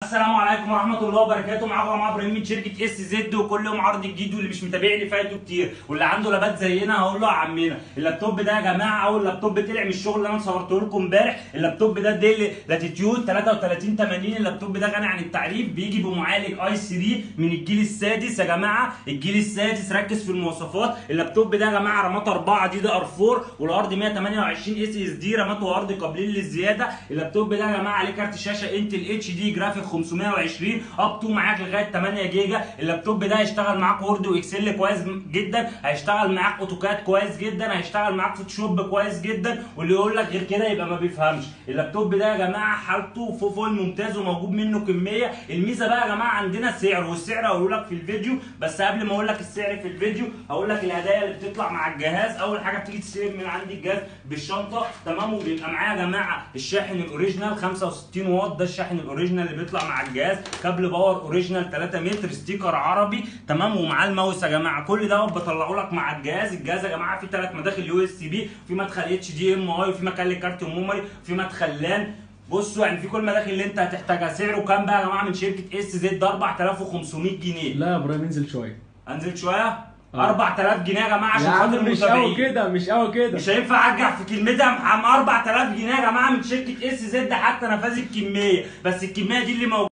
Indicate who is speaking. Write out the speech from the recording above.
Speaker 1: السلام عليكم ورحمه الله وبركاته. معاكم عمرو ابراهيم من شركه اس زد، وكل يوم عرض جديد. واللي مش متابعني فايته كتير، واللي عنده لابات زينا هقول له يا عمنا اللابتوب ده يا جماعه اول لابتوب طلع من الشغل اللي انا صورته لكم امبارح. اللابتوب ده ديل لاتيتيود 3380. اللابتوب ده غني عن التعريف، بيجي بمعالج اي 3 من الجيل السادس. يا جماعه الجيل السادس، ركز في المواصفات. اللابتوب ده يا جماعه رامات 4 دي دي ار 4، والارض 128 اس اس دي، رامات وارض قابلين للزياده. اللابتوب ده يا جماعه عليه كارت شاشه انتل اتش دي جرافيك 520 اب تو، معاك لغايه 8 جيجا. اللابتوب ده هيشتغل معاك وورد واكسل كويس جدا، هيشتغل معاك اوتوكاد كويس جدا، هيشتغل معاك فوتوشوب كويس جدا. واللي يقول لك غير كده يبقى ما بيفهمش. اللابتوب ده يا جماعه حالته فول ممتاز، وموجود منه كميه. الميزه بقى يا جماعه عندنا السعر، والسعر هقوله لك في الفيديو. بس قبل ما اقول لك السعر في الفيديو هقول لك الهدايا اللي بتطلع مع الجهاز. اول حاجه بتيجي تستلم من عندي الجهاز بالشنطه، تمام. وبيبقى معايا يا جماعه الشاحن الاوريجينال 65 واط، ده الشاحن الاوريجينال اللي بيطلع مع الجهاز. كابل باور اوريجينال 3 متر، ستيكر عربي، تمام. ومعاه الماوس يا جماعه. كل ده بطلعه لك مع الجهاز. الجهاز يا جماعه فيه 3 مداخل يو اس بي، في مدخل اتش دي ام اي، وفي مكان لكارت الميموري، وفي مدخل لان. بصوا يعني في كل المداخل اللي انت هتحتاجها. سعره كام بقى يا جماعه من شركه اس زد؟ 4500 جنيه.
Speaker 2: لا يا ابراهيم انزل شويه.
Speaker 1: انزل شويه؟ 4000 جنيه يا جماعه عشان
Speaker 2: يا
Speaker 1: خاطر
Speaker 2: عم مش
Speaker 1: المتابعين.
Speaker 2: قوي كده، مش قوي كده.
Speaker 1: مش هينفع ارجع في كلمتي يا محمد. 4000 جنيه يا جماعه من شركه اس زد، حتى نفاذ الكميه. بس الكميه دي اللي موجوده